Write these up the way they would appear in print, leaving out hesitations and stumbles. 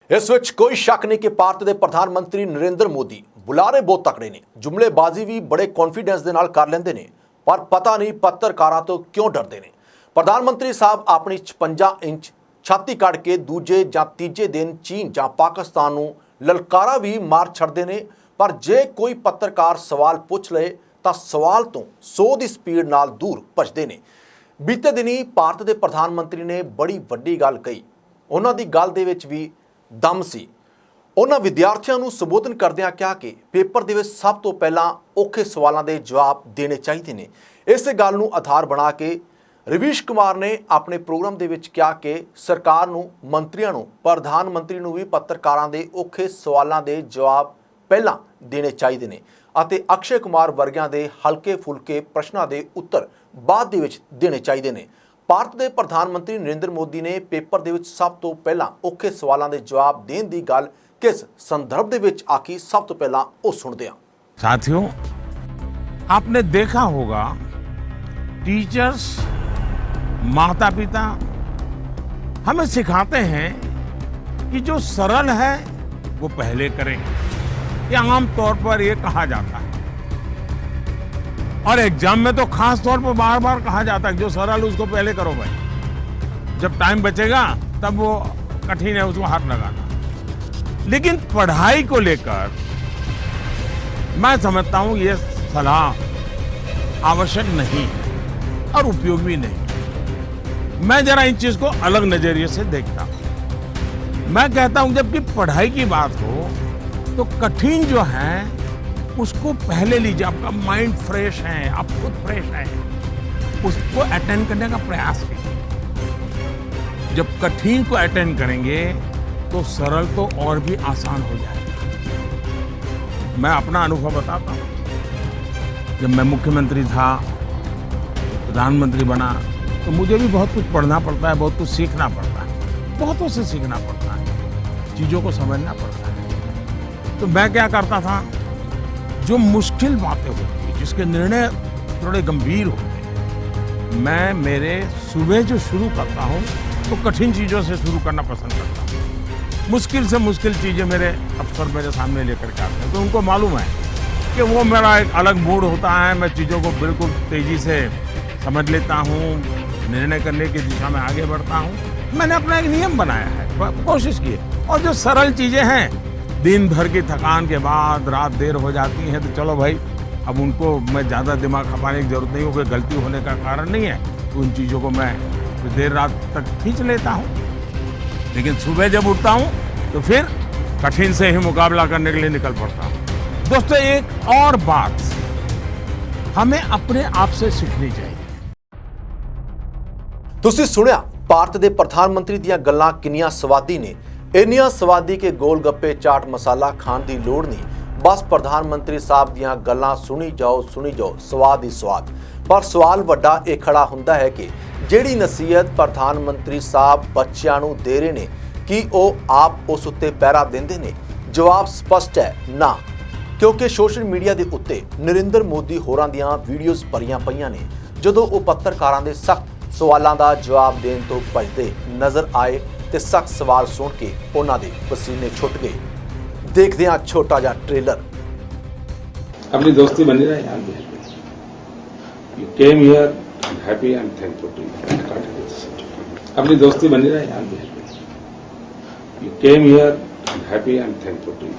इस विच कोई शक नहीं कि भारत के प्रधानमंत्री नरेंद्र मोदी बुलारे बहुत तकड़े ने, जुमलेबाजी भी बड़े कॉन्फिडेंस के नाल कर लेंदे ने, पर पता नहीं पत्रकारां तो क्यों डरते ने। प्रधानमंत्री साहब अपनी 56 इंच छाती कढ़ के दूजे जां तीजे दिन चीन जां पाकिस्तान नूं ललकारा भी मार छड़दे ने, पर जे कोई पत्रकार सवाल पूछ ले तां सवाल तो 100 की स्पीड नाल दूर भजदे ने। बीते दिनी भारत के प्रधानमंत्री ने बड़ी वड्डी गल कही। उन्हां दी गल दे विच भी दम सी। उन्हां विद्यार्थियों नूं संबोधन करदिआं कहा कि पेपर दे विच सब तो पहलां औखे सवालों के जवाब देने चाहिए ने। इस गल नूं आधार बना के रवीश कुमार ने अपने प्रोग्राम दे विच कहा कि सरकार नूं, मंत्रियों नूं, प्रधानमंत्री नूं भी पत्रकारां दे औखे सवालों के जवाब पहलां देने चाहिए ने अते अक्षय कुमार वर्गियां दे हल्के फुल्के प्रश्नों के उत्तर बाद दे विच देने चाहिए ने। भारत के प्रधानमंत्री नरेंद्र मोदी ने पेपर दे विच सब तो पहलां औखे सवालों के जवाब देने की गल किस संदर्भ दे विच आखी, सब तो पहलां वो सुनते हैं। साथियों, आपने देखा होगा टीचर्स, माता पिता हमें सिखाते हैं कि जो सरल है वो पहले करें। ये आम तौर पर ये कहा जाता है और एग्जाम में तो खास तौर पर बार बार कहा जाता है कि जो सरल उसको पहले करो भाई, जब टाइम बचेगा तब वो कठिन है उसको हाथ लगाना। लेकिन पढ़ाई को लेकर मैं समझता हूं ये सलाह आवश्यक नहीं है और उपयोगी भी नहीं। मैं जरा इन चीज को अलग नजरिए से देखता हूं। मैं कहता हूं जबकि पढ़ाई की बात हो तो कठिन जो है उसको पहले लीजिए। आपका माइंड फ्रेश है, आप खुद फ्रेश हैं, उसको अटेंड करने का प्रयास कीजिए। जब कठिन को अटेंड करेंगे तो सरल तो और भी आसान हो जाएगा। मैं अपना अनुभव बताता हूं। जब मैं मुख्यमंत्री था, प्रधानमंत्री बना, तो मुझे भी बहुत कुछ पढ़ना पड़ता है, बहुत कुछ सीखना पड़ता है, बहुतों से सीखना पड़ता है, चीजों को समझना पड़ता है। तो मैं क्या करता था, जो मुश्किल बातें होती है, जिसके निर्णय थोड़े गंभीर होते हैं, मैं मेरे सुबह जो शुरू करता हूं तो कठिन चीजों से शुरू करना पसंद करता हूं। मुश्किल से मुश्किल चीजें मेरे अफसर मेरे सामने लेकर के आते हैं, तो उनको मालूम है कि वो मेरा एक अलग मूड होता है। मैं चीजों को बिल्कुल तेजी से समझ लेता हूँ, निर्णय करने की दिशा में आगे बढ़ता हूँ। मैंने अपना एक नियम बनाया है, कोशिश की है। और जो सरल चीजें हैं, दिन भर की थकान के बाद रात देर हो जाती है, तो चलो भाई अब उनको मैं ज़्यादा दिमाग खपाने की जरूरत नहीं हो, कोई गलती होने का कारण नहीं है, तो उन चीज़ों को मैं देर रात तक खींच लेता हूँ। लेकिन सुबह जब उठता हूँ तो फिर कठिन से ही मुकाबला करने के लिए निकल पड़ता हूँ। दोस्तों, एक और बात हमें अपने आप से सीखनी चाहिए। तुसीं सुनिया भारत के प्रधानमंत्री दीयां गल्लां किन्नियां स्वादी ने। इन्नियां स्वादी के गोल गप्पे चाट मसाला खाण की लोड़ नहीं, बस प्रधानमंत्री साहब दीयां गल्लां सुनी जाओ स्वाद ही स्वाद। पर सवाल वड्डा ये खड़ा हुंदा है कि जिहड़ी नसीहत प्रधानमंत्री साहब बच्चों नूं दे रहे ने, कि वो आप उस उत्ते पहरा देंदे ने? जवाब स्पष्ट है, ना। क्योंकि सोशल मीडिया के उत्ते नरेंद्र मोदी होरां दीयां वीडियोज़ भरियां पईयां ने, जदों वो पत्रकारां दे सख्त सवालों का जवाब देने तो भजदे नज़र आए ते सख्त सवाल सुन के उन्हां दे पसीने छुट गए। देखते हैं छोटा जा ट्रेलर। अपनी दोस्ती बनी रहे यार। You came here, I'm happy and thankful to you. अपनी दोस्ती बनी रहे यार। You came here, I'm happy and thankful to you.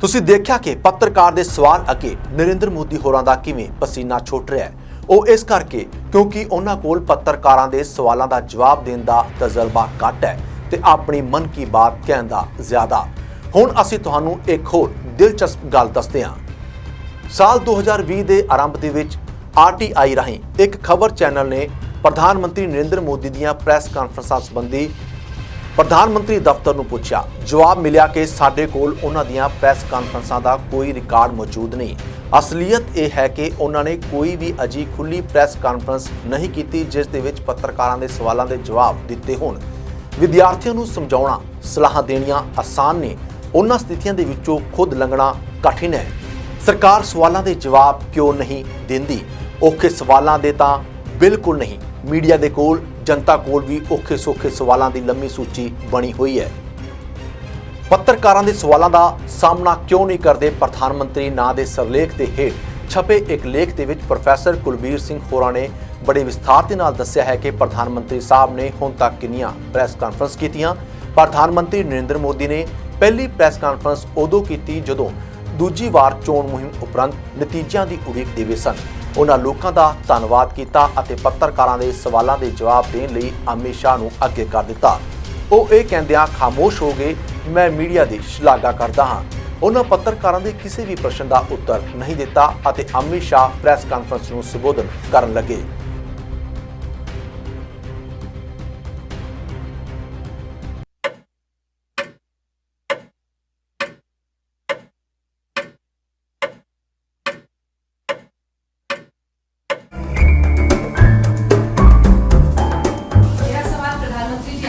तुसीं देखिया कि पत्रकार दे सवाल अगे नरेंद्र मोदी होरां दा किवें पसीना छुट रहा है। ਉਹ इस करके क्योंकि उन्हां कोल पत्रकारां दे सवालों का जवाब देने का तजर्बा घट है ते अपनी मन की बात कहण दा ज़्यादा। हुण असीं तुहानूं एक होर दिलचस्प गल दसदे हां। साल 2020 के आरंभ दे विच RTI राहीं एक खबर चैनल ने प्रधानमंत्री नरेंद्र मोदी दीयां प्रैस कानफ्रेंसां संबंधी प्रधानमंत्री दफ्तर नूं पुछया। जवाब मिलिया कि साडे कोल उन्हां दीयां प्रैस कानफ्रेंसां दा कोई रिकॉर्ड मौजूद नहीं। असलीयत यह है कि उन्होंने कोई भी अजी खुली प्रैस कानफ्रेंस नहीं की जिस दे विच पत्रकारां दे सवालों के जवाब दिते होण। विद्यार्थियों नूं समझाउणा, सलाह देणियां आसान ने, उन्हां स्थितियां दे विचों खुद लंघना कठिन है। सरकार सवालों के जवाब क्यों नहीं देंदी? औखे सवालों के तां बिल्कुल नहीं। मीडिया दे कोल ਜਨਤਾ ਕੋਲ ਵੀ ਔਖੇ ਸੌਖੇ ਸਵਾਲਾਂ ਦੀ ਲੰਮੀ ਸੂਚੀ ਬਣੀ ਹੋਈ ਹੈ। ਪੱਤਰਕਾਰਾਂ ਦੇ ਸਵਾਲਾਂ ਦਾ ਸਾਹਮਣਾ ਕਿਉਂ ਨਹੀਂ ਕਰਦੇ ਪ੍ਰਧਾਨ ਮੰਤਰੀ ਨਾਂ ਦੇ ਸਰਲੇਖ ਦੇ ਹੇਠ ਛਪੇ ਇੱਕ ਲੇਖ ਦੇ ਵਿੱਚ ਪ੍ਰੋਫੈਸਰ ਕੁਲਬੀਰ ਸਿੰਘ ਹੋਰਾਂ ਨੇ ਬੜੇ ਵਿਸਥਾਰ ਦੇ ਨਾਲ ਦੱਸਿਆ ਹੈ ਕਿ ਪ੍ਰਧਾਨ ਮੰਤਰੀ ਸਾਹਿਬ ਨੇ ਹੁਣ ਤੱਕ ਕਿੰਨੀਆਂ ਪ੍ਰੈਸ ਕਾਨਫਰੰਸ ਕੀਤੀਆਂ। ਪ੍ਰਧਾਨ ਮੰਤਰੀ ਨਰਿੰਦਰ ਮੋਦੀ ਨੇ ਪਹਿਲੀ ਪ੍ਰੈਸ ਕਾਨਫਰੰਸ ਉਦੋਂ ਕੀਤੀ ਜਦੋਂ ਦੂਜੀ ਵਾਰ ਚੋਣ ਮੁਹਿੰਮ ਉਪਰੰਤ ਨਤੀਜਿਆਂ ਦੀ ਉਡੀਕ ਦੇ ਵਿੱਚ ਸਨ। ਉਹਨਾਂ ਲੋਕਾਂ ਦਾ ਧੰਨਵਾਦ ਕੀਤਾ ਅਤੇ ਪੱਤਰਕਾਰਾਂ ਦੇ ਸਵਾਲਾਂ ਦੇ ਜਵਾਬ ਦੇਣ ਲਈ ਅਮਿਤ ਸ਼ਾਹ ਨੂੰ ਅੱਗੇ ਕਰ ਦਿੱਤਾ। ਉਹ ਇਹ ਕਹਿੰਦਿਆਂ ਖਾਮੋਸ਼ ਹੋ ਗਏ, ਮੈਂ ਮੀਡੀਆ ਦੀ ਸ਼ਲਾਘਾ ਕਰਦਾ ਹਾਂ। ਉਹਨਾਂ ਪੱਤਰਕਾਰਾਂ ਦੇ ਕਿਸੇ ਵੀ ਪ੍ਰਸ਼ਨ ਦਾ ਉੱਤਰ ਨਹੀਂ ਦਿੱਤਾ ਅਤੇ ਅਮਿਤ ਸ਼ਾਹ ਪ੍ਰੈਸ ਕਾਨਫਰੰਸ ਨੂੰ ਸੰਬੋਧਨ ਕਰਨ ਲੱਗੇ।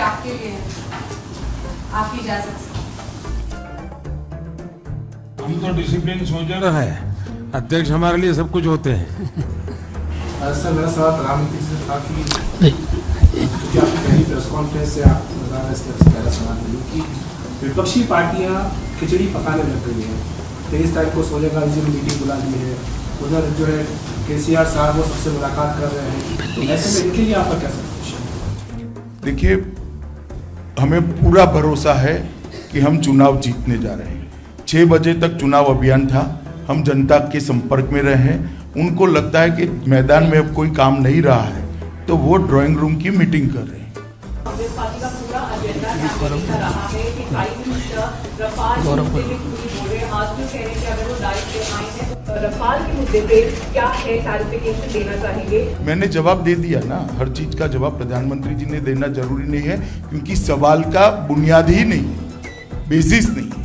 आपके लिए आपकी इजाजत से। हम तो डिसिप्लिन सोल्जर है, अध्यक्ष हमारे लिए सब कुछ होते हैं। सर मेरा सवाल प्रधानमंत्री से था कि क्योंकि आपकी पहली प्रेस कॉन्फ्रेंस से आप बता रहे थे, पहला सवाल कि विपक्षी पार्टियां खिचड़ी पकाने लग रही हैं। 23 तारीख को सोनिया गांधी जी ने मीटिंग बुला ली है, उधर जो है केसीआर साहब वो सबसे मुलाकात कर रहे हैं, तो ऐसे में इनके लिए आपका क्या सजेशन? देखिए, हमें पूरा भरोसा है कि हम चुनाव जीतने जा रहे हैं। 6 बजे तक चुनाव अभियान था, हम जनता के संपर्क में रहे हैं। उनको लगता है कि मैदान में अब कोई काम नहीं रहा है तो वो ड्राइंग रूम की मीटिंग कर रहे हैं। कांग्रेस पार्टी का पूरा एजेंडा कैंपेनिंग का रहा है कि प्राइम मिनिस्टर रफाल के मुद्दे में क्यों नहीं बोल रहे। आज भी कह रहे हैं कि अगर वो डाइट पे आए हैं तो रफाल के मुद्दे पे क्या है क्लैरिफिकेशन देना चाहेंगे। मैंने जवाब दे दिया ना, हर चीज का जवाब प्रधानमंत्री जी ने देना जरूरी नहीं है, क्योंकि सवाल का बुनियाद ही नहीं है, बेसिस नहीं है।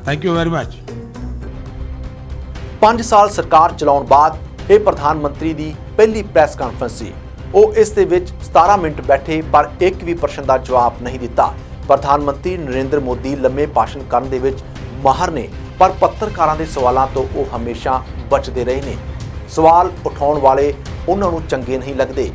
Thank you very much. 5 ਸਾਲ ਸਰਕਾਰ ਚਲਾਉਣ ਬਾਅਦ ਇਹ ਪ੍ਰਧਾਨ ਮੰਤਰੀ ਦੀ ਪਹਿਲੀ ਪ੍ਰੈਸ ਕਾਨਫਰੰਸ ਸੀ। ਉਹ ਇਸ ਦੇ ਵਿੱਚ 17 ਮਿੰਟ ਬੈਠੇ ਪਰ ਇੱਕ ਵੀ ਪ੍ਰਸ਼ਨ ਦਾ ਜਵਾਬ ਨਹੀਂ ਦਿੱਤਾ। ਪ੍ਰਧਾਨ ਮੰਤਰੀ ਨਰਿੰਦਰ ਮੋਦੀ ਲੰਮੇ ਭਾਸ਼ਣ ਕਰਨ ਦੇ ਵਿੱਚ ਮਾਹਰ ਨੇ, ਪਰ ਪੱਤਰਕਾਰਾਂ ਦੇ ਸਵਾਲਾਂ ਤੋਂ ਉਹ ਹਮੇਸ਼ਾ ਬਚਦੇ ਰਹੇ ਨੇ। ਸਵਾਲ ਉਠਾਉਣ ਵਾਲੇ ਉਹਨਾਂ ਨੂੰ ਚੰਗੇ ਨਹੀਂ ਲੱਗਦੇ।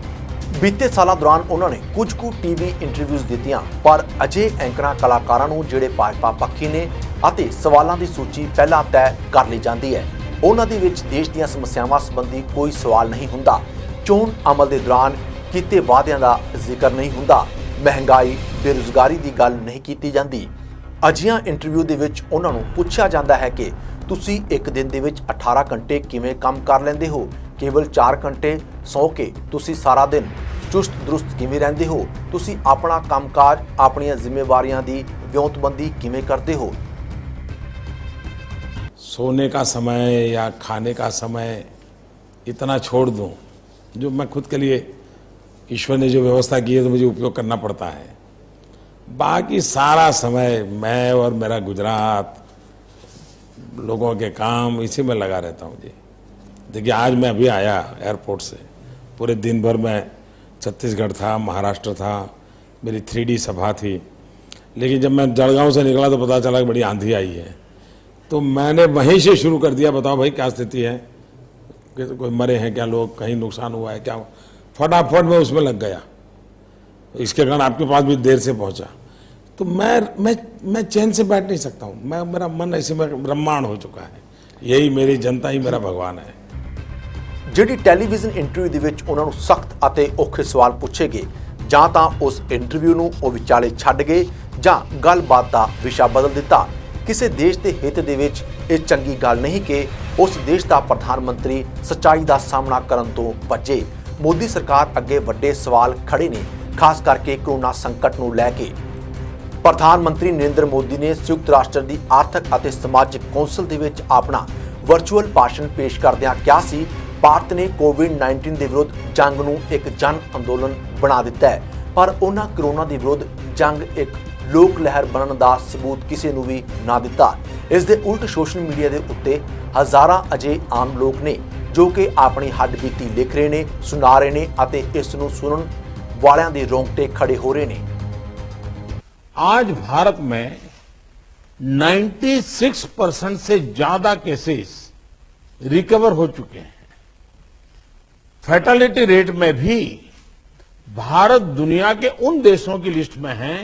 ਬੀਤੇ ਸਾਲਾਂ ਦੌਰਾਨ ਉਹਨਾਂ ਨੇ ਕੁਝ ਕੁ ਟੀਵੀ ਇੰਟਰਵਿਊਜ਼ ਦਿੱਤੀਆਂ, ਪਰ ਅਜੇ ਐਂਕਰਾਂ ਕਲਾਕਾਰਾਂ ਨੂੰ ਜਿਹੜੇ ਭਾਜਪਾ ਪੱਖੀ ਨੇ ਅਤੇ ਸਵਾਲਾਂ ਦੀ ਸੂਚੀ ਪਹਿਲਾਂ ਤੈਅ ਕਰ ਲਈ ਜਾਂਦੀ ਹੈ। ਉਹਨਾਂ ਦੇ ਵਿੱਚ ਦੇਸ਼ ਦੀਆਂ ਸਮੱਸਿਆਵਾਂ ਸੰਬੰਧੀ ਕੋਈ ਸਵਾਲ ਨਹੀਂ ਹੁੰਦਾ। ਚੋਣ ਅਮਲ ਦੇ ਦੌਰਾਨ ਕੀਤੇ ਵਾਅਦਿਆਂ ਦਾ ਜ਼ਿਕਰ ਨਹੀਂ ਹੁੰਦਾ। ਮਹਿੰਗਾਈ, ਬੇਰੁਜ਼ਗਾਰੀ ਦੀ ਗੱਲ ਨਹੀਂ ਕੀਤੀ ਜਾਂਦੀ। ਅਜਿਹੀਆਂ ਇੰਟਰਵਿਊ ਦੇ ਵਿੱਚ ਉਹਨਾਂ ਨੂੰ ਪੁੱਛਿਆ ਜਾਂਦਾ ਹੈ ਕਿ ਤੁਸੀਂ ਇੱਕ ਦਿਨ ਦੇ ਵਿੱਚ 18 ਘੰਟੇ ਕਿਵੇਂ ਕੰਮ ਕਰ ਲੈਂਦੇ ਹੋ, ਕੇਵਲ 4 ਘੰਟੇ ਸੌਂ ਕੇ ਤੁਸੀਂ ਸਾਰਾ ਦਿਨ ਚੁਸਤ ਦਰੁਸਤ ਕਿਵੇਂ ਰਹਿੰਦੇ ਹੋ, ਤੁਸੀਂ ਆਪਣਾ ਕੰਮਕਾਜ, ਆਪਣੀਆਂ ਜ਼ਿੰਮੇਵਾਰੀਆਂ ਦੀ ਵਿਉਂਤਬੰਦੀ ਕਿਵੇਂ ਕਰਦੇ ਹੋ। सोने का समय या खाने का समय इतना छोड़ दूं जो मैं खुद के लिए, ईश्वर ने जो व्यवस्था की है तो मुझे उपयोग करना पड़ता है। बाकी सारा समय मैं और मेरा गुजरात, लोगों के काम, इसी में लगा रहता हूँ जी। देखिए, आज मैं अभी आया एयरपोर्ट से, पूरे दिन भर मैं छत्तीसगढ़ था, महाराष्ट्र था, मेरी 3D सभा थी। लेकिन जब मैं जलगांव से निकला तो पता चला कि बड़ी आंधी आई है, तो मैंने वहीं से शुरू कर दिया, बताओ भाई क्या स्थिति है, कि कोई मरे हैं क्या लोग, कहीं नुकसान हुआ है क्या। फटाफट मैं उसमें लग गया, इसके कारण आपके पास भी देर से पहुंचा। तो मैं चैन से बैठ नहीं सकता हूँ। मेरा मन ऐसे में ब्रह्मांड हो चुका है। यही मेरी जनता ही मेरा भगवान है। ਜਿਹੜੀ ਟੈਲੀਵਿਜ਼ਨ ਇੰਟਰਵਿਊ ਦੇ ਵਿੱਚ ਉਹਨਾਂ ਨੂੰ ਸਖਤ ਅਤੇ ਔਖੇ ਸਵਾਲ ਪੁੱਛੇ ਗਏ, ਜਾਂ ਤਾਂ ਉਸ ਇੰਟਰਵਿਊ ਨੂੰ ਉਹ ਵਿਚਾਲੇ ਛੱਡ ਗਏ ਜਾਂ ਗੱਲਬਾਤ ਦਾ ਵਿਸ਼ਾ ਬਦਲ ਦਿੱਤਾ। ਕਿਸੇ ਦੇਸ਼ ਦੇ ਹਿੱਤ ਦੇ ਵਿੱਚ ਇਹ ਚੰਗੀ ਗੱਲ ਨਹੀਂ ਕਿ ਉਸ ਦੇਸ਼ ਦਾ ਪ੍ਰਧਾਨ ਮੰਤਰੀ ਸੱਚਾਈ ਦਾ ਸਾਹਮਣਾ ਕਰਨ ਤੋਂ ਭੱਜੇ। ਮੋਦੀ ਸਰਕਾਰ ਅੱਗੇ ਵੱਡੇ ਸਵਾਲ ਖੜੇ ਨੇ, ਖਾਸ ਕਰਕੇ ਕਰੋਨਾ ਸੰਕਟ ਨੂੰ ਲੈ ਕੇ। ਪ੍ਰਧਾਨ ਮੰਤਰੀ ਨਰਿੰਦਰ ਮੋਦੀ ਨੇ ਸੰਯੁਕਤ ਰਾਸ਼ਟਰ ਦੀ ਆਰਥਿਕ ਅਤੇ ਸਮਾਜਿਕ ਕੌਂਸਲ ਦੇ ਵਿੱਚ ਆਪਣਾ ਵਰਚੁਅਲ ਭਾਸ਼ਣ ਪੇਸ਼ ਕਰਦਿਆਂ ਕਿਹਾ ਸੀ, ਭਾਰਤ ਨੇ ਕੋਵਿਡ-19 ਦੇ ਵਿਰੁੱਧ ਜੰਗ ਨੂੰ ਇੱਕ ਜਨ ਅੰਦੋਲਨ ਬਣਾ ਦਿੱਤਾ ਹੈ, ਪਰ ਉਹਨਾਂ ਕਰੋਨਾ ਦੇ ਵਿਰੁੱਧ ਜੰਗ ਇੱਕ ਲੋਕ ਲਹਿਰ ਬਣਨ ਦਾ ਸਬੂਤ ਕਿਸੇ ਨੂੰ ਵੀ ਨਾ ਦਿੱਤਾ। ਇਸ ਦੇ ਉਲਟ ਸੋਸ਼ਲ ਮੀਡੀਆ ਦੇ ਉੱਤੇ ਹਜ਼ਾਰਾਂ ਅਜੇ ਆਮ ਲੋਕ ਨੇ ਜੋ ਕਿ ਆਪਣੀ ਹੱਡਬੀਤੀ ਲਿਖ ਰਹੇ ਨੇ, ਸੁਣਾ ਰਹੇ ਨੇ ਅਤੇ ਇਸ ਨੂੰ ਸੁਣਨ ਵਾਲਿਆਂ ਦੇ ਰੋਂਗਟੇ ਖੜੇ ਹੋ ਰਹੇ ਨੇ। आज भारत में 96% से ज्यादा केसेस रिकवर हो चुके हैं। फैटेलिटी रेट में भी भारत दुनिया के उन देशों की लिस्ट में है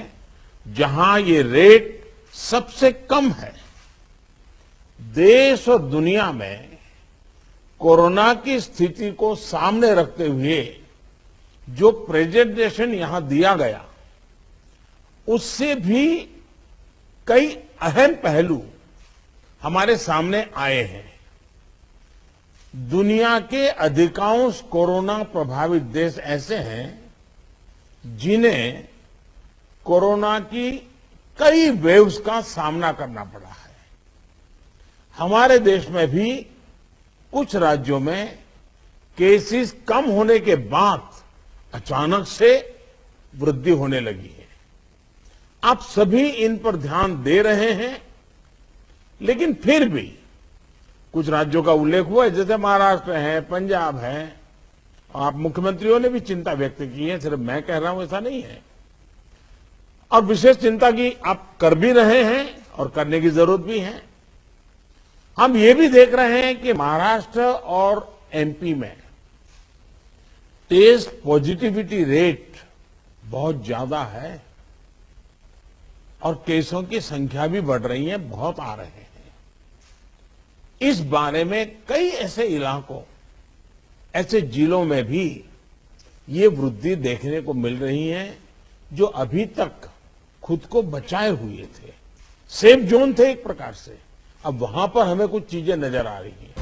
जहां ये रेट सबसे कम है। देश और दुनिया में कोरोना की स्थिति को सामने रखते हुए जो प्रेजेंटेशन यहां दिया गया, उससे भी कई अहम पहलू हमारे सामने आए हैं। दुनिया के अधिकांश कोरोना प्रभावित देश ऐसे हैं जिन्हें कोरोना की कई वेव्स का सामना करना पड़ा है। हमारे देश में भी कुछ राज्यों में केसेस कम होने के बाद अचानक से वृद्धि होने लगी है। आप सभी इन पर ध्यान दे रहे हैं, लेकिन फिर भी कुछ राज्यों का उल्लेख हुआ है, जैसे महाराष्ट्र है, पंजाब है। आप मुख्यमंत्रियों ने भी चिंता व्यक्त की है, सिर्फ मैं कह रहा हूं ऐसा नहीं है। और विशेष चिंता की आप कर भी रहे हैं और करने की जरूरत भी है। हम ये भी देख रहे हैं कि महाराष्ट्र और एमपी में टेस्ट पॉजिटिविटी रेट बहुत ज्यादा है और केसों की संख्या भी बढ़ रही है, बहुत आ रहे हैं। इस बारे में कई ऐसे इलाकों, ऐसे जिलों में भी ये वृद्धि देखने को मिल रही है जो अभी तक खुद को बचाए हुए थे, सेफ जोन थे एक प्रकार से। अब वहां पर हमें कुछ चीजें नजर आ रही हैं।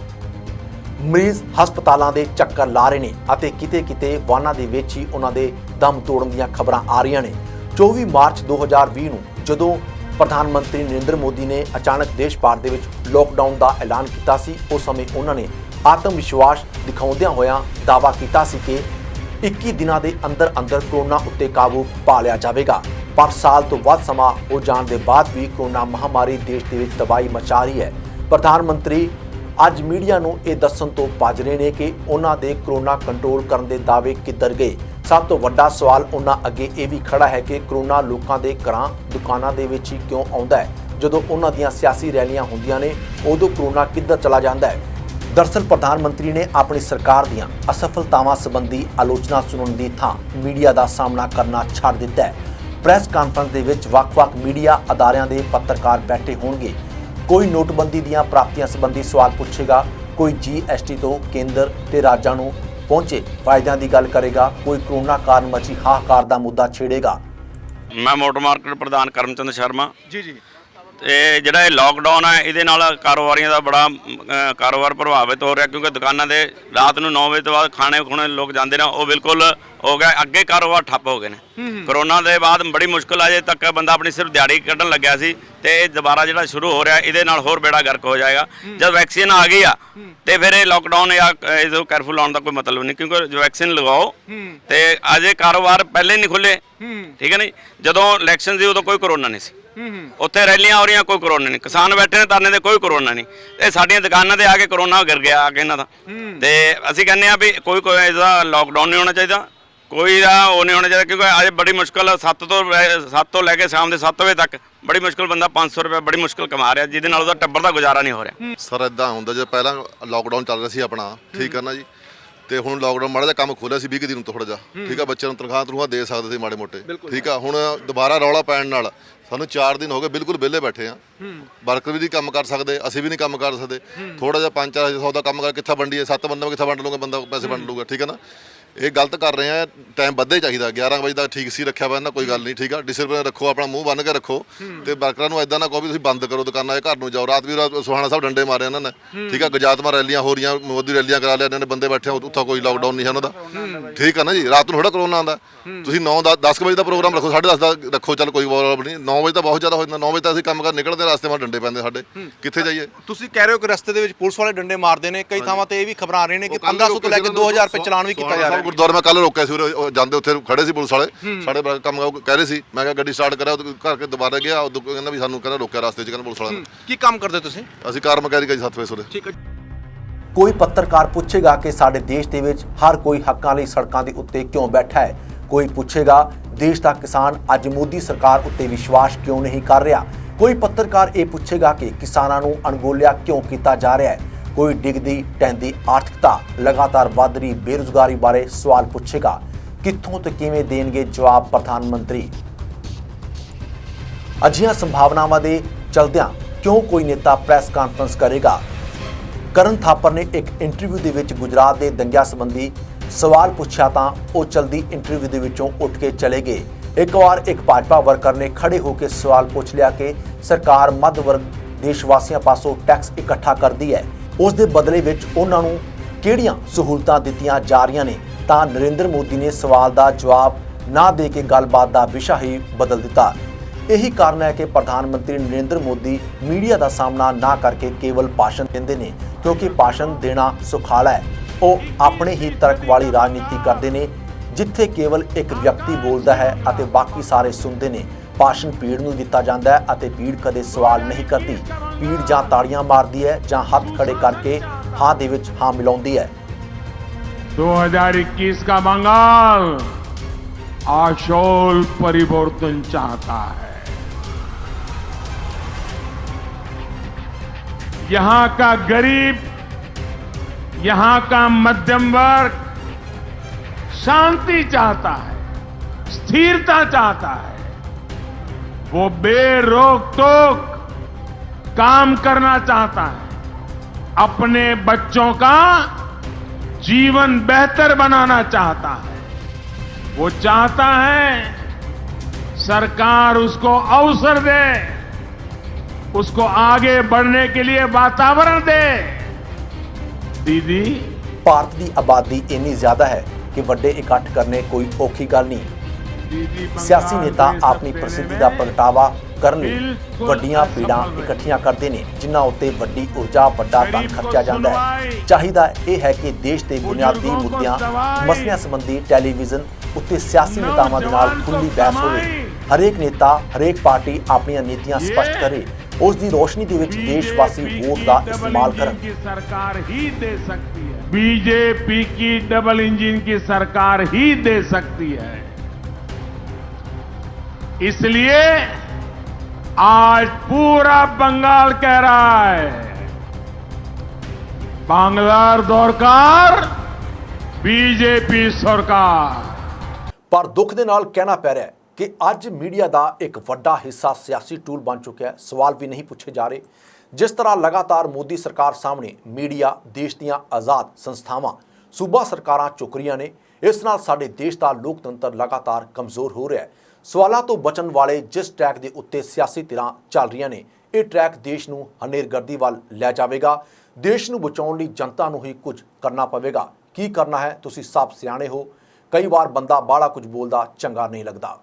ਮਰੀਜ਼ ਹਸਪਤਾਲਾਂ ਦੇ ਚੱਕਰ ਲਾ ਰਹੇ ਨੇ ਅਤੇ ਕਿਤੇ-ਕਿਤੇ ਵਾਹਨਾਂ ਦੇ ਵਿੱਚ ਹੀ ਉਹਨਾਂ ਦੇ ਦਮ ਤੋੜਨ ਦੀਆਂ ਖਬਰਾਂ ਆ ਰਹੀਆਂ ਨੇ। 24 ਮਾਰਚ 2020 ਨੂੰ ਜਦੋਂ ਪ੍ਰਧਾਨ ਮੰਤਰੀ ਨਰਿੰਦਰ ਮੋਦੀ ਨੇ ਅਚਾਨਕ ਦੇਸ਼ ਭਰ ਦੇ ਵਿੱਚ ਲੋਕਡਾਊਨ ਦਾ ਐਲਾਨ ਕੀਤਾ ਸੀ, ਉਸ ਸਮੇਂ ਉਹਨਾਂ ਨੇ ਆਤਮ ਵਿਸ਼ਵਾਸ ਦਿਖਾਉਂਦਿਆਂ ਹੋਇਆਂ ਦਾਅਵਾ ਕੀਤਾ ਸੀ ਕਿ 21 ਦਿਨਾਂ ਦੇ ਅੰਦਰ ਕੋਰੋਨਾ ਉੱਤੇ ਕਾਬੂ ਪਾ ਲਿਆ ਜਾਵੇਗਾ। ਪਰ ਸਾਲ ਤੋਂ ਵੱਧ ਸਮਾਂ ਹੋ ਜਾਣ ਦੇ ਬਾਅਦ ਵੀ ਕੋਰੋਨਾ ਮਹਾਮਾਰੀ ਦੇਸ਼ ਦੇ ਵਿੱਚ ਤਬਾਹੀ ਮਚਾ ਰਹੀ ਹੈ। ਪ੍ਰਧਾਨ ਮੰਤਰੀ ਅੱਜ ਮੀਡੀਆ ਨੂੰ ਇਹ ਦੱਸਣ ਤੋਂ ਭੱਜ ਰਹੇ ਨੇ ਕਿ ਉਹਨਾਂ ਦੇ ਕੋਰੋਨਾ ਕੰਟਰੋਲ ਕਰਨ ਦੇ ਦਾਅਵੇ ਕਿੱਧਰ ਗਏ। ਸਭ ਤੋਂ ਵੱਡਾ ਸਵਾਲ ਉਹਨਾਂ ਅੱਗੇ ਇਹ ਵੀ ਖੜਾ ਹੈ ਕਿ ਕੋਰੋਨਾ ਲੋਕਾਂ ਦੇ ਘਰਾਂ ਦੁਕਾਨਾਂ ਦੇ ਵਿੱਚ ਹੀ ਕਿਉਂ ਆਉਂਦਾ ਹੈ। ਜਦੋਂ ਉਹਨਾਂ ਦੀਆਂ ਸਿਆਸੀ ਰੈਲੀਆਂ ਹੁੰਦੀਆਂ ਨੇ ਉਦੋਂ ਕੋਰੋਨਾ ਕਿੱਧਰ ਚਲਾ ਜਾਂਦਾ ਹੈ। ਦਰਅਸਲ ਪ੍ਰਧਾਨ ਮੰਤਰੀ ਨੇ ਆਪਣੀ ਸਰਕਾਰ ਦੀਆਂ ਅਸਫਲਤਾਵਾਂ ਸੰਬੰਧੀ ਆਲੋਚਨਾ ਸੁਣਨ ਦੀ ਥਾਂ ਮੀਡੀਆ ਦਾ ਸਾਹਮਣਾ ਕਰਨਾ ਛੱਡ ਦਿੱਤਾ ਹੈ। ਪ੍ਰੈਸ ਕਾਨਫਰੰਸ ਦੇ ਵਿੱਚ ਵੱਖ-ਵੱਖ ਮੀਡੀਆ ਅਦਾਰਿਆਂ ਦੇ ਪੱਤਰਕਾਰ ਬੈਠੇ ਹੋਣਗੇ। ਕੋਈ ਨੋਟਬੰਦੀ ਦੀਆਂ ਪ੍ਰਾਪਤੀਆਂ ਸੰਬੰਧੀ ਸਵਾਲ ਪੁੱਛੇਗਾ, ਕੋਈ GST ਤੋਂ ਕੇਂਦਰ ਤੇ ਰਾਜਾਂ ਨੂੰ ਪਹੁੰਚੇ ਫਾਇਦਿਆਂ ਦੀ ਗੱਲ ਕਰੇਗਾ, ਕੋਈ ਕੋਰੋਨਾ ਕਾਰਨ ਮਚੀ ਹਾਹਾਕਾਰ ਦਾ ਮੁੱਦਾ ਛੇੜੇਗਾ। ਮੈਂ ਮੋਟਰ ਮਾਰਕੀਟ ਪ੍ਰਧਾਨ ਕਰਮਚੰਦ ਸ਼ਰਮਾ ਜੀ ਤੇ ਜਿਹੜਾ ਇਹ ਲਾਕਡਾਊਨ ਹੈ ਇਹਦੇ ਨਾਲ ਕਾਰੋਬਾਰੀਆਂ ਦਾ ਬੜਾ ਕਾਰੋਬਾਰ ਪ੍ਰਭਾਵਿਤ ਹੋ ਰਿਹਾ, ਕਿਉਂਕਿ ਦੁਕਾਨਾਂ ਦੇ ਰਾਤ ਨੂੰ 9 ਵਜੇ ਤੋਂ ਬਾਅਦ ਖਾਣੇ ਖੁਣੇ ਲੋਕ ਜਾਂਦੇ ਨੇ, ਉਹ ਬਿਲਕੁਲ ਹੋ ਗਿਆ। ਅੱਗੇ ਕਾਰੋਬਾਰ ਠੱਪ ਹੋ ਗਏ ਨੇ। ਕਰੋਨਾ ਦੇ ਬਾਅਦ ਬੜੀ ਮੁਸ਼ਕਿਲ ਅਜੇ ਤੱਕ ਬੰਦਾ ਆਪਣੀ ਸਿਰਫ ਦਿਹਾੜੀ ਕੱਢਣ ਲੱਗਿਆ ਸੀ, ਤੇ ਇਹ ਦੁਬਾਰਾ ਜਿਹੜਾ ਸ਼ੁਰੂ ਹੋ ਰਿਹਾ ਇਹਦੇ ਨਾਲ ਹੋਰ ਬੇੜਾ ਗਰਕ ਹੋ ਜਾਏਗਾ। ਜਦ ਵੈਕਸੀਨ ਆ ਗਈ ਆ ਤੇ ਫਿਰ ਇਹ ਲਾਕਡਾਊਨ ਜਾਂ ਇਹਦੋਂ ਕੈਰਫੁਲ ਲਾਉਣ ਦਾ ਕੋਈ ਮਤਲਬ ਨਹੀਂ, ਕਿਉਂਕਿ ਵੈਕਸੀਨ ਲਗਾਓ ਤੇ ਅਜੇ ਕਾਰੋਬਾਰ ਪਹਿਲੇ ਨਹੀਂ ਖੁੱਲੇ, ਠੀਕ ਹੈ ਨਹੀਂ। ਜਦੋਂ ਇਲੈਕਸ਼ਨ ਸੀ ਉਦੋਂ ਕੋਈ ਕਰੋਨਾ ਨਹੀਂ ਸੀ, ਉੱਥੇ ਰੈਲੀਆਂ ਹੋ ਰਹੀਆਂ, ਕੋਈ ਕਰੋਨਾ ਨਹੀਂ। ਕਿਸਾਨ ਬੈਠੇ ਨੇ ਧਰਨੇ ਤੇ, ਕੋਈ ਕਰੋਨਾ ਨਹੀਂ। ਤੇ ਸਾਡੀਆਂ ਦੁਕਾਨਾਂ ਤੇ ਆ ਕੇ ਕਰੋਨਾ ਗਿਰ ਗਿਆ ਆ ਕੇ ਇਹਨਾਂ ਦਾ। ਤੇ ਅਸੀਂ ਕਹਿੰਦੇ ਆ ਵੀ ਕੋਈ ਇਹਦਾ ਲਾਕਡਾਊਨ ਨਹੀਂ ਹੋਣਾ ਚਾਹੀਦਾ, ਕੋਈ ਦਾ ਉਹ ਨਹੀਂ ਹੋਣਾ ਚਾਹੀਦਾ, ਕਿਉਂਕਿ ਅੱਜ ਬੜੀ ਮੁਸ਼ਕਿਲ 7 ਤੋਂ ਲੈ ਕੇ ਸ਼ਾਮ ਦੇ 7 ਵਜੇ ਤੱਕ ਬੜੀ ਮੁਸ਼ਕਿਲ ਬੰਦਾ 500 ਰੁਪਏ ਬੜੀ ਮੁਸ਼ਕਿਲ ਕਮਾ ਰਿਹਾ, ਜਿਹਦੇ ਨਾਲ ਉਹਦਾ ਟੱਬਰ ਦਾ ਗੁਜ਼ਾਰਾ ਨਹੀਂ ਹੋ ਰਿਹਾ। ਸਰ ਇਦਾਂ ਹੁੰਦਾ, ਜੇ ਪਹਿਲਾਂ ਲਾਕਡਾਊਨ ਚੱਲ ਰਿਹਾ ਸੀ ਆਪਣਾ, ਠੀਕ ਹੈ ਨਾ ਜੀ, ਤੇ ਹੁਣ ਲਾਕਡਾਊਨ ਮਾੜਾ ਜਿਹਾ ਕੰਮ ਖੋਲਿਆ ਸੀ 20 ਦਿਨ ਤੋਂ ਥੋੜਾ ਜਿਹਾ, ਠੀਕ ਆ। ਬੱਚਿਆਂ ਨੂੰ ਤਨਖਾਹ ਦੇ ਸਕਦੇ ਸੀ ਮਾੜੇ ਮੋਟੇ, ਠੀਕ ਆ। ਹੁਣ ਦੁਬਾਰਾ ਰੌਲਾ ਪੈਣ ਨਾਲ ਸਾਨੂੰ 4 ਦਿਨ ਹੋ ਗਏ ਬਿਲਕੁਲ ਵਿਹਲੇ ਬੈਠੇ ਆ। ਵਰਕਰ ਵੀ ਨਹੀਂ ਕੰਮ ਕਰ ਸਕਦੇ, ਅਸੀਂ ਵੀ ਨਹੀਂ ਕੰਮ ਕਰ ਸਕਦੇ। ਥੋੜਾ ਜਿਹਾ 5-4 ਦਾ ਕੰਮ ਕਰ ਕਿੱਥੇ ਵੰਡੀਏ, 7 ਬੰਦੇ ਕਿੱਥੇ ਵੰਡ ਲੂਗਾ ਬੰਦਾ, ਪੈਸੇ ਵੰਡ ਲੂਗਾ, ਠੀਕ ਹੈ ਨਾ। ਇਹ ਗਲਤ ਕਰ ਰਹੇ ਆ। ਟਾਈਮ ਵੱਧੇ ਚਾਹੀਦਾ, 11 ਵਜੇ ਤੱਕ ਠੀਕ ਸੀ ਰੱਖਿਆ ਵਾ ਇਹਨਾਂ, ਕੋਈ ਗੱਲ ਨਹੀਂ, ਠੀਕ ਆ। ਡਿਸਿਪਲਿਨ ਰੱਖੋ, ਆਪਣਾ ਮੂੰਹ ਬੰਨ ਕੇ ਰੱਖੋ, ਤੇ ਵਰਕਰਾਂ ਨੂੰ ਇਦਾਂ ਨਾ ਕਹੋ ਵੀ ਤੁਸੀਂ ਬੰਦ ਕਰੋ ਦੁਕਾਨਾਂ, ਇਹ ਘਰ ਨੂੰ ਜਾਓ। ਰਾਤ ਸੁਹਾਣਾ ਸਾਹਿਬ ਡੰਡੇ ਮਾਰੇ ਇਹਨਾਂ ਨੇ, ਠੀਕ ਆ। ਗਜਾਤਮਾ ਰੈਲੀਆਂ ਹੋ ਰਹੀਆਂ, ਮੋਦੀ ਰੈਲੀਆਂ ਕਰਾ ਲਿਆ ਇਹਨਾਂ ਨੇ, ਬੰਦੇ ਬੈਠੇ ਉੱਥੋਂ ਕੋਈ ਲਾਕਡਾਊਨ ਨਹੀਂ ਹੈ ਉਹਨਾਂ ਦਾ, ਠੀਕ ਆ ਨਾ ਜੀ। ਰਾਤ ਨੂੰ ਥੋੜਾ ਕਰੋਨਾ ਆਉਂਦਾ, ਤੁਸੀਂ 9-10 ਵਜੇ ਦਾ ਪ੍ਰੋਗਰਾਮ ਰੱਖੋ, 10:30 ਦਾ ਰੱਖੋ, ਚੱਲ ਕੋਈ ਪ੍ਰੋਬਲਮ ਨਹੀਂ। 9 ਵਜੇ ਤਾਂ ਬਹੁਤ ਜ਼ਿਆਦਾ ਹੋ ਜਾਂਦਾ, 9 ਵਜੇ ਤਾਂ ਅਸੀਂ ਕੰਮ ਕਰ ਨਿਕਲਦੇ, ਰਸਤੇ ਮਾ ਡੰਡੇ ਪੈਂਦੇ ਸਾਡੇ, ਕਿੱਥੇ ਜਾਈਏ। ਤੁਸੀਂ ਕਹਿ ਰਹੇ ਹੋ ਕਿ ਰਸਤੇ ਦੇ ਵਿੱਚ ਪੁਲਿਸ ਵਾਲੇ ਡੰਡੇ ਮਾਰਦੇ ਨੇ, ਕਈ ਥਾਵਾਂ ਤੇ ਇਹ ਵੀ ਖਬਰਾਂ ਆ ਰਹੀਆਂ ਨੇ ਕਿ 1500 ਤੋਂ ਲੈ ਕੇ 2000 ਰੁਪਏ ਚਲਾਨ ਵੀ ਕੀਤਾ ਜਾ ਰਿਹਾ। ਗੁਰਦੁਆਰੇ ਮੈਂ ਕੱਲ ਰੋਕਿਆ ਸੀ, ਜਾਂਦੇ ਉੱਥੇ ਖੜੇ ਸੀ ਪੁਲਿਸ ਵਾਲੇ, ਸਾਡੇ ਕੰਮ ਕਹਿ ਰਹੇ ਸੀ। ਮੈਂ ਕਿਹਾ ਗੱਡੀ ਸਟਾਰਟ ਕਰਿਆ, ਕਰਕੇ ਦੁਬਾਰਾ ਗਿਆ, ਉਦੋਂ ਕਹਿੰਦਾ ਵੀ ਸਾਨੂੰ ਕਹਿੰਦਾ ਰੋਕਿਆ ਰਸਤੇ 'ਚ, ਕਹਿੰਦਾ ਪੁਲਿਸ ਵਾਲਿਆਂ ਨੇ। ਕੀ ਕੰਮ ਕਰਦੇ ਤੁਸੀਂ? ਅਸੀਂ ਕਾਰ ਮਕੈਨਿਕ 7 ਵਜੇ ਸਵੇਰੇ। ਠੀਕ ਹੈ। ਕੋਈ ਪੱਤਰਕਾਰ ਪੁੱਛੇਗਾ ਕਿ ਸਾਡੇ ਦੇਸ਼ ਦੇ ਵਿੱਚ ਹਰ ਕੋਈ ਹੱਕਾਂ ਲਈ ਸੜਕਾਂ ਦੇ ਉੱਤੇ ਕਿਉਂ ਬੈਠਾ ਹੈ। ਕੋਈ ਪੁੱਛੇਗਾ ਦੇਸ਼ ਦਾ ਕਿਸਾਨ ਅੱਜ ਮੋਦੀ ਸਰਕਾਰ ਉੱਤੇ ਵਿਸ਼ਵਾਸ ਕਿਉਂ ਨਹੀਂ ਕਰ ਰਿਹਾ। ਕੋਈ ਪੱਤਰਕਾਰ ਇਹ ਪੁੱਛੇਗਾ ਕਿ ਕਿਸਾਨਾਂ ਨੂੰ ਅਣਗੌਲਿਆ ਕਿਉਂ ਕੀਤਾ ਜਾ ਰਿਹਾ ਹੈ। ਕੋਈ ਡਿੱਗਦੀ ਢਹਿੰਦੀ ਆਰਥਿਕਤਾ, ਲਗਾਤਾਰ ਵੱਧ ਰਹੀ ਬੇਰੁਜ਼ਗਾਰੀ ਬਾਰੇ ਸਵਾਲ ਪੁੱਛੇਗਾ। ਕਿੱਥੋਂ ਤੇ ਕਿਵੇਂ ਦੇਣਗੇ ਜਵਾਬ ਪ੍ਰਧਾਨ ਮੰਤਰੀ। ਅਜਿਹੀਆਂ ਸੰਭਾਵਨਾਵਾਂ ਦੇ ਚਲਦਿਆਂ ਕਿਉਂ ਕੋਈ ਨੇਤਾ ਪ੍ਰੈਸ ਕਾਨਫਰੰਸ ਕਰੇਗਾ। ਕਰਨ ਥਾਪਰ ਨੇ ਇੱਕ ਇੰਟਰਵਿਊ ਦੇ ਵਿੱਚ ਗੁਜਰਾਤ ਦੇ ਦੰਗਿਆਂ ਸੰਬੰਧੀ ਸਵਾਲ ਪੁੱਛਿਆ ਤਾਂ ਉਹ ਚਲਦੀ ਇੰਟਰਵਿਊ ਦੇ ਵਿੱਚੋਂ ਉੱਠ ਕੇ ਚਲੇ ਗਏ। ਇੱਕ ਵਾਰ ਇੱਕ ਭਾਜਪਾ ਵਰਕਰ ਨੇ ਖੜੇ ਹੋ ਕੇ ਸਵਾਲ ਪੁੱਛ ਲਿਆ ਕਿ ਸਰਕਾਰ ਮੱਧ ਵਰਗ ਦੇਸ਼ ਵਾਸੀਆਂ ਪਾਸੋਂ ਟੈਕਸ ਇਕੱਠਾ ਕਰਦੀ ਹੈ, ਉਸ ਦੇ ਬਦਲੇ ਵਿੱਚ ਉਹਨਾਂ ਨੂੰ ਕਿਹੜੀਆਂ ਸਹੂਲਤਾਂ ਦਿੱਤੀਆਂ ਜਾ ਰਹੀਆਂ ਨੇ, ਤਾਂ ਨਰਿੰਦਰ ਮੋਦੀ ਨੇ ਸਵਾਲ ਦਾ ਜਵਾਬ ਨਾ ਦੇ ਕੇ ਗੱਲਬਾਤ ਦਾ ਵਿਸ਼ਾ ਹੀ ਬਦਲ ਦਿੱਤਾ। ਇਹੀ ਕਾਰਨ ਹੈ ਕਿ ਪ੍ਰਧਾਨ ਮੰਤਰੀ ਨਰਿੰਦਰ ਮੋਦੀ ਮੀਡੀਆ ਦਾ ਸਾਹਮਣਾ ਨਾ ਕਰਕੇ ਕੇਵਲ ਭਾਸ਼ਣ ਦਿੰਦੇ ਨੇ, ਕਿਉਂਕਿ ਭਾਸ਼ਣ ਦੇਣਾ ਸੁਖਾਲਾ ਹੈ। ਉਹ ਆਪਣੇ ਹੀ ਤਰਕ ਵਾਲੀ ਰਾਜਨੀਤੀ ਕਰਦੇ ਨੇ, ਜਿੱਥੇ ਕੇਵਲ ਇੱਕ ਵਿਅਕਤੀ ਬੋਲਦਾ ਹੈ ਅਤੇ ਬਾਕੀ ਸਾਰੇ ਸੁਣਦੇ ਨੇ। ਭਾਸ਼ਣ ਭੀੜ ਨੂੰ ਦਿੱਤਾ ਜਾਂਦਾ ਹੈ ਅਤੇ ਭੀੜ ਕਦੇ ਸਵਾਲ ਨਹੀਂ ਕਰਦੀ। ਭੀੜ ਜਾਂ ਤਾੜੀਆਂ ਮਾਰਦੀ ਹੈ ਜਾਂ ਹੱਥ ਖੜੇ ਕਰਕੇ ਹਾਂ ਦੇ ਵਿੱਚ ਹਾਂ ਮਿਲਾਉਂਦੀ ਹੈ। 2021 का बंगाल आशोल परिवर्तन चाहता है। यहां का गरीब, यहां का मध्यम वर्ग शांति चाहता है, स्थिरता चाहता है। वो बेरोक टोक काम करना चाहता है, अपने बच्चों का जीवन बेहतर बनाना चाहता है। वो चाहता है सरकार उसको अवसर दे, उसको आगे बढ़ने के लिए वातावरण दे। दीदी, ਭਾਰਤ ਦੀ ਆਬਾਦੀ ਇੰਨੀ ਜ਼ਿਆਦਾ ਹੈ ਕਿ ਵੱਡੇ ਇਕੱਠ ਕਰਨੇ ਕੋਈ ਔਖੀ ਗੱਲ ਨਹੀਂ। ਸਿਆਸੀ ਨੇਤਾ ਆਪਣੀ ਪ੍ਰਸਿੱਧੀ ਦਾ ਪ੍ਰਗਟਾਵਾ ਕਰਨ ਲਈ ਵੱਡੀਆਂ ਭੀੜਾਂ ਇਕੱਠੀਆਂ ਕਰਦੇ ਨੇ, ਜਿਨ੍ਹਾਂ ਉੱਤੇ ਵੱਡੀ ਊਰਜਾ, ਵੱਡਾ ਧਨ ਖਰਚਿਆ ਜਾਂਦਾ ਹੈ। ਚਾਹੀਦਾ ਇਹ ਹੈ ਕਿ ਦੇਸ਼ ਦੇ ਬੁਨਿਆਦੀ ਮੁੱਦਿਆਂ, ਮਸਲਿਆਂ ਸੰਬੰਧੀ ਟੈਲੀਵਿਜ਼ਨ ਉੱਤੇ ਸਿਆਸੀ ਨੇਤਾਵਾਂ ਦੇ ਨਾਲ ਖੁੱਲ੍ਹੀ ਬਹਿਸ ਹੋਵੇ। ਹਰੇਕ ਨੇਤਾ, ਹਰੇਕ ਪਾਰਟੀ ਆਪਣੀਆਂ ਨੀਤੀਆਂ ਸਪਸ਼ਟ ਕਰੇ, ਉਸ ਦੀ ਰੋਸ਼ਨੀ ਦੇ ਵਿੱਚ ਦੇਸ਼ਵਾਸੀ ਵੋਟ ਦਾ ਇਸਤੇਮਾਲ ਕਰਨ। सरकार ही दे सकती है, बीजेपी की डबल इंजन की सरकार ही दे सकती है। इसलिए आज पूरा बंगाल कह रहा है, बांग्लार दरकार बीजेपी सरकार। ਪਰ ਦੁੱਖ ਦੇ ਨਾਲ ਕਹਿਣਾ ਪੈ ਰਿਹਾ ਹੈ ਕਿ ਅੱਜ ਮੀਡੀਆ ਦਾ ਇੱਕ ਵੱਡਾ ਹਿੱਸਾ ਸਿਆਸੀ ਟੂਲ ਬਣ ਚੁੱਕਿਆ ਹੈ। ਸਵਾਲ ਵੀ ਨਹੀਂ ਪੁੱਛੇ ਜਾ ਰਹੇ। ਜਿਸ ਤਰ੍ਹਾਂ ਲਗਾਤਾਰ ਮੋਦੀ ਸਰਕਾਰ ਸਾਹਮਣੇ ਮੀਡੀਆ, ਦੇਸ਼ ਦੀਆਂ ਆਜ਼ਾਦ ਸੰਸਥਾਵਾਂ, ਸੂਬਾ ਸਰਕਾਰਾਂ ਚੁੱਕ ਰਹੀਆਂ ਨੇ, ਇਸ ਨਾਲ ਸਾਡੇ ਦੇਸ਼ ਦਾ ਲੋਕਤੰਤਰ ਲਗਾਤਾਰ ਕਮਜ਼ੋਰ ਹੋ ਰਿਹਾ ਹੈ। ਸਵਾਲਾਂ ਤੋਂ ਬਚਣ ਵਾਲੇ ਜਿਸ ਟਰੈਕ ਦੇ ਉੱਤੇ ਸਿਆਸੀ ਧਿਰਾਂ ਚੱਲ ਰਹੀਆਂ ਨੇ, ਇਹ ਟਰੈਕ ਦੇਸ਼ ਨੂੰ ਹਨੇਰਗਰਦੀ ਵੱਲ ਲੈ ਜਾਵੇਗਾ। ਦੇਸ਼ ਨੂੰ ਬਚਾਉਣ ਲਈ ਜਨਤਾ ਨੂੰ ਹੀ ਕੁਝ ਕਰਨਾ ਪਵੇਗਾ। ਕੀ ਕਰਨਾ ਹੈ ਤੁਸੀਂ ਸਭ ਸਿਆਣੇ ਹੋ। ਕਈ ਵਾਰ ਬੰਦਾ ਬਾਹਲਾ ਕੁਝ ਬੋਲਦਾ ਚੰਗਾ ਨਹੀਂ ਲੱਗਦਾ।